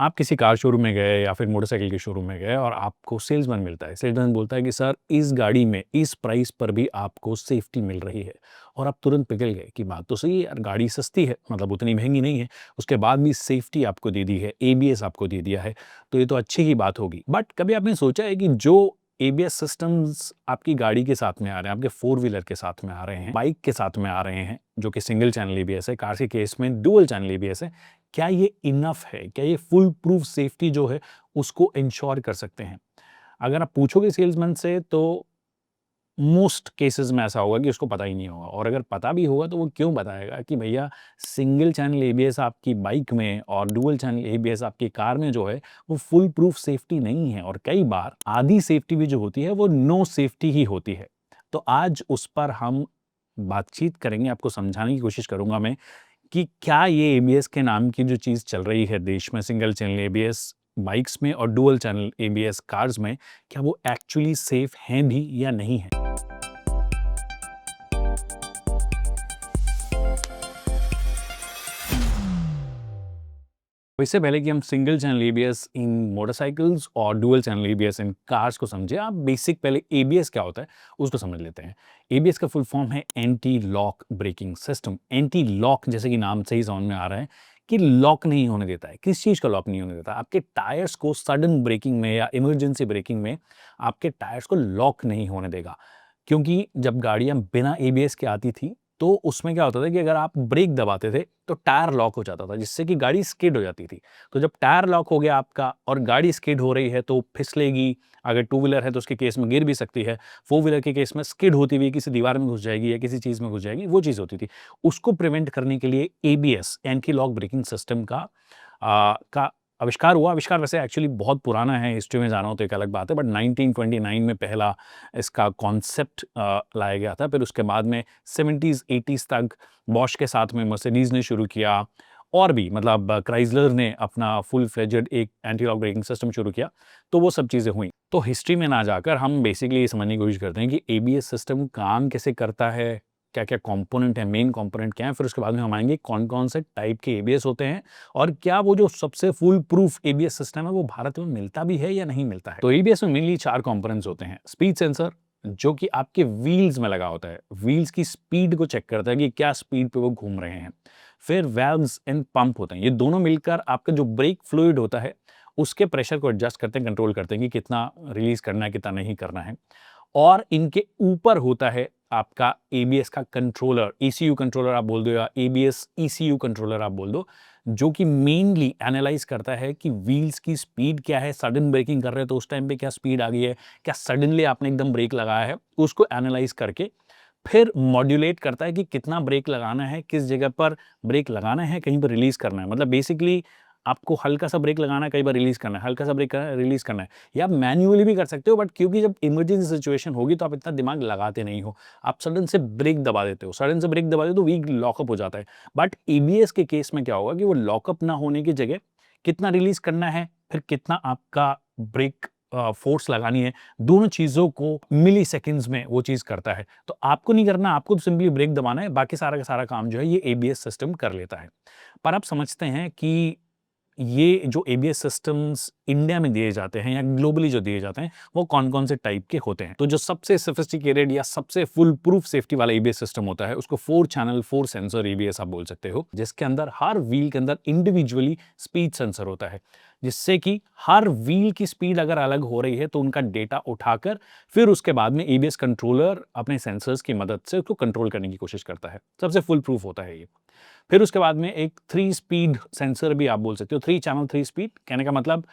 आप किसी car showroom में गए या फिर मोटरसाइकिल के शोरूम में गए और आपको सेल्समैन मिलता है। सेल्समैन बोलता है कि सर इस गाड़ी में इस प्राइस पर भी आपको सेफ्टी मिल रही है। और आप तुरंत पिघल गए कि बात तो सही है यार, गाड़ी सस्ती है, मतलब उतनी महंगी नहीं है, उसके बाद भी सेफ्टी आपको दे दी है, एबीएस आपको दे दिया है, तो ये तो अच्छी ही बात होगी। बट कभी आपने सोचा है कि जो एबीएस सिस्टम्स आपकी गाड़ी के साथ में आ रहे हैं, आपके फोर व्हीलर के साथ में आ रहे हैं, बाइक के साथ में आ रहे हैं, जो कि सिंगल चैनल एबीएस है, कार के केस में डुअल चैनल एबीएस है, क्या ये इनफ है? क्या ये फुल प्रूफ सेफ्टी जो है उसको इंश्योर कर सकते हैं? अगर आप पूछोगे सेल्समैन से तो मोस्ट केसेस में ऐसा होगा कि उसको पता ही नहीं होगा, और अगर पता भी होगा तो वो क्यों बताएगा कि भैया सिंगल चैनल एबीएस आपकी बाइक में और डुअल चैनल एबीएस आपकी कार में जो है वो फुल प्रूफ सेफ्टी नहीं है, और कई बार आधी सेफ्टी भी जो होती है वो नो सेफ्टी ही होती है। तो आज उस पर हम बातचीत करेंगे, आपको समझाने की कोशिश करूंगा मैं कि क्या ये एबीएस के नाम की जो चीज़ चल रही है देश में, सिंगल चैनल एबीएस बाइक्स में और डुअल चैनल एबीएस कार्स में, क्या वो एक्चुअली सेफ हैं भी या नहीं है? तो इससे पहले कि हम सिंगल चैनल एबीएस इन मोटरसाइकिल्स और डुअल चैनल एबीएस इन कार्स को समझे, आप बेसिक पहले एबीएस क्या होता है उसको समझ लेते हैं। एबीएस का फुल फॉर्म है anti lock braking system. Anti lock जैसे कि नाम से ही समझ में आ रहा है कि लॉक नहीं होने देता है। किस चीज़ का लॉक नहीं होने देता? आपके टायर्स को सडन ब्रेकिंग में या इमरजेंसी ब्रेकिंग में आपके टायर्स को लॉक नहीं होने देगा। क्योंकि जब गाड़ियां बिना एबीएस के आती थी तो उसमें क्या होता था कि अगर आप ब्रेक दबाते थे तो टायर लॉक हो जाता था, जिससे कि गाड़ी स्किड हो जाती थी। तो जब टायर लॉक हो गया आपका और गाड़ी स्किड हो रही है तो फिसलेगी। अगर टू व्हीलर है तो उसके केस में गिर भी सकती है, फोर व्हीलर के केस में स्किड होती हुई किसी दीवार में घुस जाएगी या किसी चीज़ में घुस जाएगी, वो चीज़ होती थी। उसको प्रिवेंट करने के लिए ABS anti lock braking system का आविष्कार हुआ। आविष्कार वैसे एक्चुअली बहुत पुराना है, हिस्ट्री में जाना हो तो एक अलग बात है, बट 1929 में पहला इसका कॉन्सेप्ट लाया गया था। फिर उसके बाद में 70s 80s तक बॉश के साथ में मर्सिडीज ने शुरू किया, और भी मतलब क्राइसलर ने अपना फुल फ्लेजेड एक एंटी लॉक ब्रेकिंग सिस्टम शुरू किया। तो वो सब चीज़ें हुई। तो हिस्ट्री में ना जाकर हम बेसिकली ये समझने की कोशिश करते हैं कि एबीएस सिस्टम काम कैसे करता है, क्या क्या कंपोनेंट है, मेन कंपोनेंट क्या है। फिर उसके बाद में हम आएंगे कौन कौन से टाइप के एबीएस होते हैं, और क्या वो जो सबसे फुल प्रूफ एबीएस सिस्टम है वो भारत में मिलता भी है या नहीं मिलता है। तो एबीएस में मेनली 4 कंपोनेंट्स होते हैं। स्पीड सेंसर, जो कि आपके व्हील्स में लगा होता है, व्हील्स की स्पीड को चेक करता है कि क्या स्पीड पे वो घूम रहे हैं। फिर वैल्व्स एंड पंप होते हैं, ये दोनों मिलकर आपका जो ब्रेक फ्लूइड होता है उसके प्रेशर को एडजस्ट करते हैं, कंट्रोल करते हैं कि कितना रिलीज करना है, कितना नहीं करना है। और इनके ऊपर होता है आपका एबीएस का कंट्रोलर, ईसीयू कंट्रोलर आप बोल दो या एबीएस ईसीयू कंट्रोलर आप बोल दो, जो कि मेनली एनालाइज करता है कि व्हील्स की स्पीड क्या है। सडन ब्रेकिंग कर रहे हैं तो उस टाइम पे क्या स्पीड आ गई है, क्या सडनली आपने एकदम ब्रेक लगाया है, उसको एनालाइज करके फिर मॉड्यूलेट करता है कि कितना ब्रेक लगाना है, किस जगह पर ब्रेक लगाना है, कहीं पर रिलीज करना है। मतलब बेसिकली आपको हल्का सा ब्रेक लगाना है, कई बार रिलीज करना है, हल्का सा ब्रेक करना है, रिलीज करना है। या आप मैन्युअली भी कर सकते हो, बट क्योंकि जब इमरजेंसी सिचुएशन होगी तो आप इतना दिमाग लगाते नहीं हो, आप सडन से ब्रेक दबा देते हो। सडन से ब्रेक दबा देते हो तो व्हील लॉकअप हो जाता है। बट एबीएस के केस में क्या होगा कि वो लॉकअप ना होने की जगह कितना रिलीज करना है, फिर कितना आपका ब्रेक फोर्स लगानी है, दोनों चीजों को मिली सेकेंड्स में वो चीज करता है। तो आपको नहीं करना, आपको सिंपली ब्रेक दबाना है, बाकी सारा का सारा काम जो है ये एबीएस सिस्टम कर लेता है। पर आप समझते हैं कि ये जो एबीएस सिस्टम्स इंडिया में दिए जाते हैं या ग्लोबली जो दिए जाते हैं वो कौन कौन से टाइप के होते हैं। तो जो सबसे सोफिस्टिकेटेड या सबसे फुल प्रूफ सेफ्टी वाला एबीएस सिस्टम होता है उसको 4 चैनल 4 सेंसर एबीएस आप बोल सकते हो, जिसके अंदर हर व्हील के अंदर इंडिविजुअली स्पीड सेंसर होता है, जिससे कि हर व्हील की स्पीड अगर अलग हो रही है तो उनका डेटा उठाकर फिर उसके बाद में एबीएस कंट्रोलर अपने सेंसर्स की मदद से उसको कंट्रोल करने की कोशिश करता है। सबसे फुल प्रूफ होता है ये। फिर उसके बाद में एक 3 स्पीड सेंसर भी आप बोल सकते हो। 3 चैनल 3 स्पीड कहने का मतलब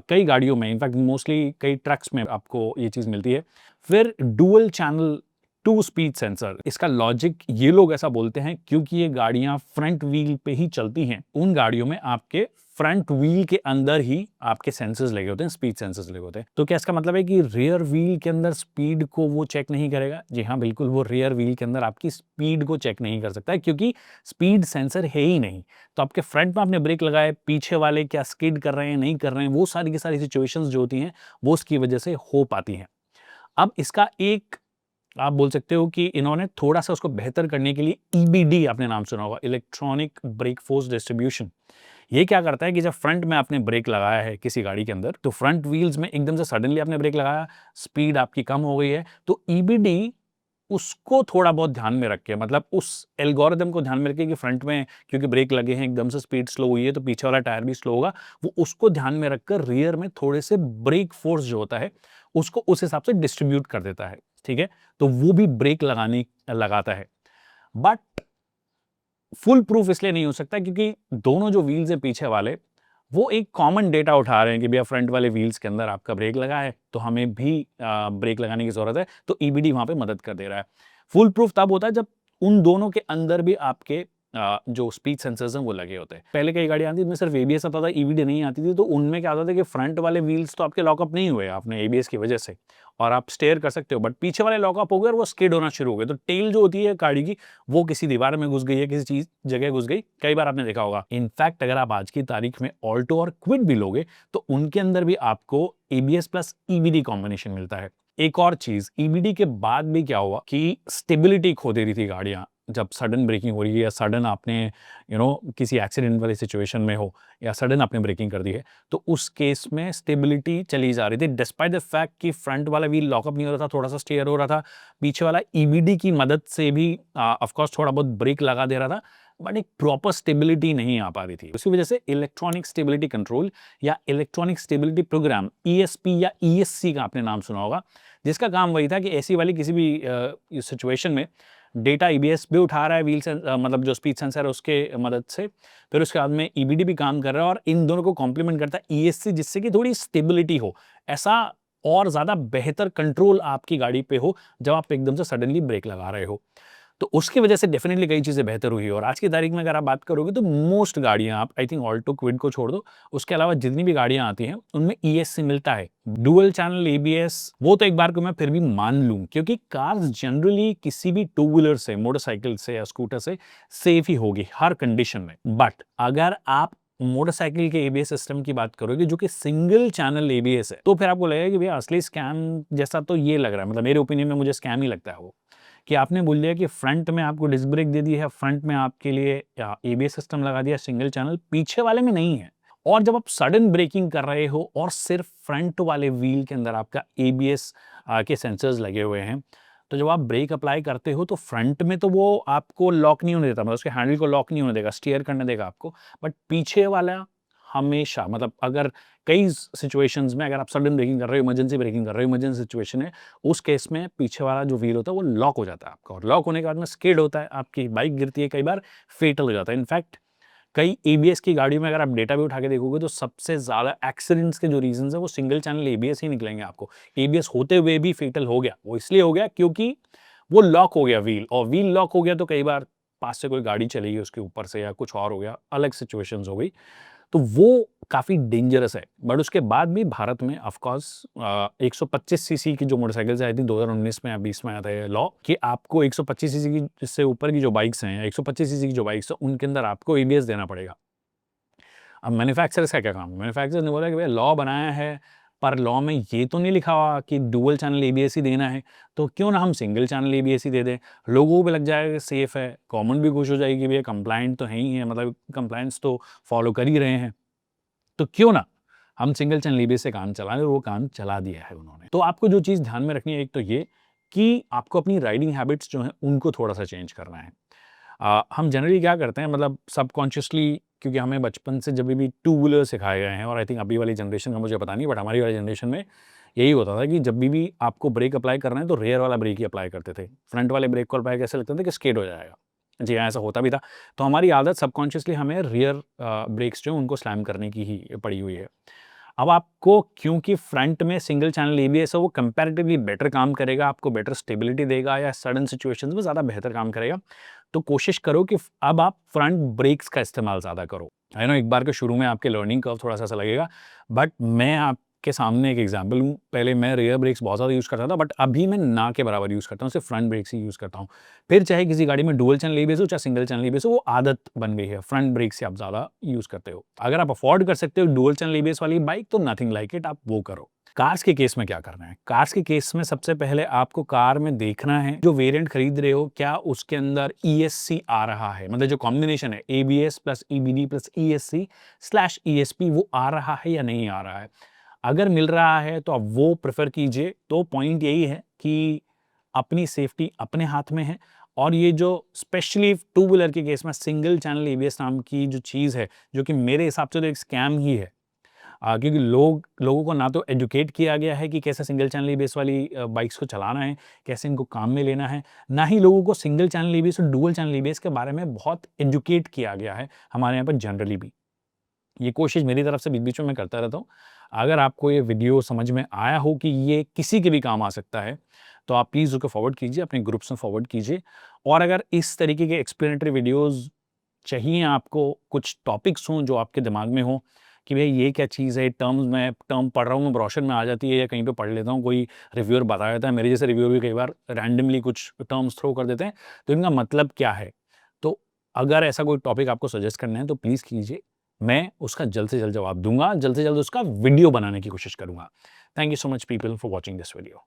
कई गाड़ियों में, इनफैक्ट मोस्टली कई ट्रक्स में आपको ये चीज़ मिलती है। फिर डुअल चैनल 2 स्पीड सेंसर, इसका लॉजिक ये लोग ऐसा बोलते हैं क्योंकि ये गाड़ियां फ्रंट व्हील पे ही चलती हैं। उन गाड़ियों में आपके फ्रंट व्हील के अंदर ही आपके सेंसर्स लगे होते हैं, स्पीड सेंसर्स लगे होते हैं। तो क्या इसका मतलब है कि रियर व्हील के अंदर स्पीड को वो चेक नहीं करेगा? जी हाँ, बिल्कुल, वो रियर व्हील के अंदर आपकी स्पीड को चेक नहीं कर सकता है क्योंकि स्पीड सेंसर है ही नहीं। तो आपके फ्रंट में आपने ब्रेक लगाए, पीछे वाले क्या स्किड कर रहे हैं, नहीं कर रहे हैं, वो सारी की सारी सिचुएशंस जो होती हैं वो उसकी वजह से हो पाती हैं। अब इसका एक आप बोल सकते हो कि इन्होंने थोड़ा-सा उसको बेहतर करने के लिए ईबीडी आपने नाम सुना होगा, इलेक्ट्रॉनिक ब्रेक फोर्स डिस्ट्रीब्यूशन। ये क्या करता है कि जब फ्रंट में आपने ब्रेक लगाया है किसी गाड़ी के अंदर, तो फ्रंट व्हील्स में एकदम से सडनली आपने ब्रेक लगाया, स्पीड आपकी कम हो गई है, तो ईबीडी उसको थोड़ा बहुत ध्यान में रख के, मतलब उस एल्गोरिदम को ध्यान में रखे कि फ्रंट में क्योंकि ब्रेक लगे हैं, एकदम से स्पीड स्लो हुई है, तो पीछे वाला टायर भी स्लो होगा, वो उसको ध्यान में रखकर रियर में थोड़े से ब्रेक फोर्स जो होता है उसको उस हिसाब से डिस्ट्रीब्यूट कर देता है। ठीक है, तो वो भी ब्रेक लगाता है। बट फुल प्रूफ इसलिए नहीं हो सकता क्योंकि दोनों जो व्हील्स है पीछे वाले, वो एक कॉमन डेटा उठा रहे हैं कि भैया फ्रंट वाले व्हील्स के अंदर आपका ब्रेक लगा है, तो हमें भी ब्रेक लगाने की जरूरत है, तो ईबीडी वहां पे मदद कर दे रहा है। फुल प्रूफ तब होता है जब उन दोनों के अंदर भी आपके जो स्पीड सेंसर्स हैं वो लगे होते हैं। पहले कई गाड़ी आती थी जिसमें सिर्फ एबीएस आता था, ईबीडी नहीं आती थी, तो उनमें क्या होता था कि फ्रंट वाले व्हील्स तो आपके लॉकअप नहीं हुए आपने एबीएस की वजह से, और आप स्टेयर कर सकते हो, बट पीछे वाले लॉकअप हो गए और वो स्किड होना शुरू हो गए, तो टेल जो होती है गाड़ी की वो किसी दीवार में घुस गई है, किसी चीज जगह घुस गई, कई बार आपने देखा होगा। इनफैक्ट अगर आप आज की तारीख में ऑल्टो और क्विड भी लोगे तो उनके अंदर भी आपको एबीएस प्लस ईबीडी कॉम्बिनेशन मिलता है। एक और चीज, ईबीडी के बाद भी क्या हुआ कि स्टेबिलिटी खो दे रही थी गाड़ियां, जब सडन ब्रेकिंग हो रही है या सडन आपने किसी एक्सीडेंट वाली सिचुएशन में हो या सडन आपने ब्रेकिंग कर दी है, तो उस केस में स्टेबिलिटी चली जा रही थी, डिस्पाइट द फैक्ट कि फ्रंट वाला व्हील लॉकअप नहीं हो रहा था, थोड़ा सा स्टेयर हो रहा था, पीछे वाला ईबीडी की मदद से भी ऑफ कोर्स थोड़ा बहुत ब्रेक लगा दे रहा था, बट एक प्रॉपर स्टेबिलिटी नहीं आ पा रही थी। उसी वजह से इलेक्ट्रॉनिक स्टेबिलिटी कंट्रोल या इलेक्ट्रॉनिक स्टेबिलिटी प्रोग्राम, ईएसपी या ईएससी का आपने नाम सुना होगा, जिसका काम वही था कि ऐसी वाली किसी भी सिचुएशन में डेटा ईबीएस भी उठा रहा है, व्हील मतलब जो स्पीड सेंसर है उसके मदद से, फिर उसके बाद में ईबीडी भी काम कर रहा है और इन दोनों को कॉम्प्लीमेंट करता है ईएससी, जिससे कि थोड़ी स्टेबिलिटी हो, ऐसा और ज्यादा बेहतर कंट्रोल आपकी गाड़ी पे हो जब आप एकदम से सडनली ब्रेक लगा रहे हो। तो उसकी वजह से डेफिनेटली कई चीज़ें बेहतर हुई है, और आज की तारीख में अगर आप बात करोगे तो मोस्ट गाड़ियां, आप आई थिंक ऑल्टो क्विड को छोड़ दो, उसके अलावा जितनी भी गाड़ियां आती हैं उनमें ईएससी मिलता है। डुअल चैनल एबीएस वो तो एक बार को मैं फिर भी मान लूं, क्योंकि कार्स जनरली किसी भी टू व्हीलर से, मोटरसाइकिल से या स्कूटर से सेफ ही होगी हर कंडीशन में। बट अगर आप मोटरसाइकिल के एबीएस सिस्टम की बात करोगे जो कि सिंगल चैनल एबीएस है, तो फिर आपको लगेगा कि भैया असली स्कैम जैसा तो ये लग रहा है, मतलब मेरे ओपिनियन में मुझे स्कैम ही लगता है वो, कि आपने बोल दिया कि फ्रंट में आपको डिस्क ब्रेक दे दी है, फ्रंट में आपके लिए एबीएस सिस्टम लगा दिया सिंगल चैनल, पीछे वाले में नहीं है, और जब आप सडन ब्रेकिंग कर रहे हो और सिर्फ फ्रंट वाले व्हील के अंदर आपका एबीएस के सेंसर्स लगे हुए हैं, तो जब आप ब्रेक अप्लाई करते हो तो फ्रंट में तो वो आपको लॉक नहीं होने देता, मतलब उसके हैंडल को लॉक नहीं होने देगा, स्टीयर करने देगा आपको, बट पीछे वाला हमेशा, मतलब अगर कई सिचुएशंस में अगर आप सडन ब्रेकिंग कर रहे हो, इमरजेंसी ब्रेकिंग कर रहे हो, इमरजेंसी सिचुएशन है, उस केस में पीछे वाला जो व्हील होता है वो लॉक हो जाता है आपका, और लॉक होने के बाद में स्किड होता है, आपकी बाइक गिरती है, कई बार फेटल हो जाता है। इनफैक्ट कई एबीएस की गाड़ियों में अगर आप डेटा भी उठा के देखोगे तो सबसे ज्यादा एक्सीडेंट्स के जो रीजन है वो सिंगल चैनल एबीएस ही निकलेंगे आपको। एबीएस होते हुए भी फेटल हो गया, वो इसलिए हो गया क्योंकि वो लॉक हो गया व्हील, और व्हील लॉक हो गया तो कई बार पास से कोई गाड़ी चली गई उसके ऊपर से या कुछ और हो गया, अलग सिचुएशंस हो गई, तो वो काफ़ी डेंजरस है। बट उसके बाद भी भारत में ऑफ कोर्स 125 सीसी की जो मोटरसाइकिल्स आई थी 2019 में या 20 में आता है लॉ कि आपको 125 सीसी की से ऊपर की जो बाइक्स हैं, 125 सीसी की जो बाइक्स हैं, उनके अंदर आपको एबीएस देना पड़ेगा। अब मैन्युफैक्चरर्स का क्या काम है? मैन्युफैक्चरर्स ने बोला कि भैया लॉ बनाया है, पर लॉ में ये तो नहीं लिखा हुआ कि डुअल चैनल एबीएस ही देना है, तो क्यों ना हम सिंगल चैनल एबीएस ही दे दें, लोगों को भी लग जाएगा सेफ है, गवर्नमेंट भी खुश हो जाएगी, भैया कंप्लाइंट तो है ही है, मतलब कंप्लाइंस तो फॉलो कर ही रहे हैं, तो क्यों ना हम सिंगल चैनल एबीएस से काम चलाएं, और वो काम चला दिया है उन्होंने। तो आपको जो चीज़ ध्यान में रखनी है एक तो ये कि आपको अपनी राइडिंग हैबिट्स जो हैं उनको थोड़ा सा चेंज करना है। हम जनरली क्या करते हैं, मतलब सबकॉन्शियसली, क्योंकि हमें बचपन से जब भी टू व्हीलर सिखाए गए हैं, और आई थिंक अभी वाली जनरेशन का मुझे पता नहीं, बट हमारी वाली जनरेशन में यही होता था कि जब भी आपको ब्रेक अप्लाई करना है तो रेयर वाला ब्रेक ही अप्लाई करते थे, फ्रंट वाले ब्रेक को अप्लाई कैसे लगते थे कि स्केड हो जाएगा। जी हाँ, ऐसा होता भी था। तो हमारी आदत सबकॉन्शियसली हमें रियर ब्रेक्स जो हैं उनको स्लैम करने की ही पड़ी हुई है। अब आपको क्योंकि फ्रंट में सिंगल चैनल एबीएस है, वो कंपैरेटिवली बेटर काम करेगा, आपको बेटर स्टेबिलिटी देगा या सडन सिचुएशंस में ज़्यादा बेहतर काम करेगा, तो कोशिश करो कि अब आप फ्रंट ब्रेक्स का इस्तेमाल ज़्यादा करो। आई नो एक बार के शुरू में आपके लर्निंग कर्व थोड़ा सा ऐसा लगेगा, बट मैं आपके सामने एक एग्जाम्पल हूँ। पहले मैं रियर ब्रेक्स बहुत ज़्यादा यूज़ करता था, बट अभी मैं ना के बराबर यूज़ करता हूँ, सिर्फ फ्रंट ब्रेक्स ही यूज़ करता हूँ। फिर चाहे किसी गाड़ी में डुअल चैनल एबीएस हो चाहे सिंगल चैनल एबीएस हो, वो आदत बन गई है, फ्रंट ब्रेक्स से आप ज़्यादा यूज़ करते हो। अगर आप अफोर्ड कर सकते हो डुअल चैनल एबीएस वाली बाइक तो नथिंग लाइक इट, आप वो करो। कार्स के केस में क्या करना है? कार्स के केस में सबसे पहले आपको कार में देखना है, जो वेरिएंट खरीद रहे हो, क्या उसके अंदर ESC आ रहा है? मतलब जो कॉम्बिनेशन है ABS plus EBD plus ESC slash ESP वो आ रहा है या नहीं आ रहा है? अगर मिल रहा है तो आप वो प्रेफर कीजिए। तो पॉइंट यही है कि अपनी सेफ्टी अपने हाथ में है। और ये जो स्पेशली टू व्हीलर के केस में सिंगल चैनल ABS नाम की जो चीज़ है, जो कि मेरे हिसाब से तो एक स्कैम ही है। क्योंकि लोगों को ना तो एजुकेट किया गया है कि कैसे सिंगल चैनल एबीएस वाली बाइक्स को चलाना है, कैसे इनको काम में लेना है, ना ही लोगों को सिंगल चैनल एबीएस और डुअल चैनल एबीएस के बारे में बहुत एजुकेट किया गया है हमारे यहाँ पर जनरली भी। ये कोशिश मेरी तरफ से बीच-बीच में मैं करता रहता हूँ। अगर आपको ये वीडियो समझ में आया हो कि ये किसी के भी काम आ सकता है, तो आप प्लीज़ उसको फॉरवर्ड कीजिए, अपने ग्रुप्स में फॉरवर्ड कीजिए। और अगर इस तरीके के एक्सप्लेनेटरी वीडियोज़ चाहिए आपको, कुछ टॉपिक्स हों जो आपके दिमाग में हों कि भई ये क्या चीज़ है, टर्म पढ़ रहा हूँ मैं, ब्रोशर में आ जाती है या कहीं पे पढ़ लेता हूँ, कोई रिव्यूअर बता देता है। मेरे जैसे रिव्यूअर भी कई बार रैंडमली कुछ टर्म्स थ्रो कर देते हैं, तो इनका मतलब क्या है? तो अगर ऐसा कोई टॉपिक आपको सजेस्ट करना है तो प्लीज़ कीजिए। मैं उसका जल्द से जल्द जवाब दूँगा, जल्द से जल्द उसका वीडियो बनाने की कोशिश करूँगा। Thank you so much people for watching this video.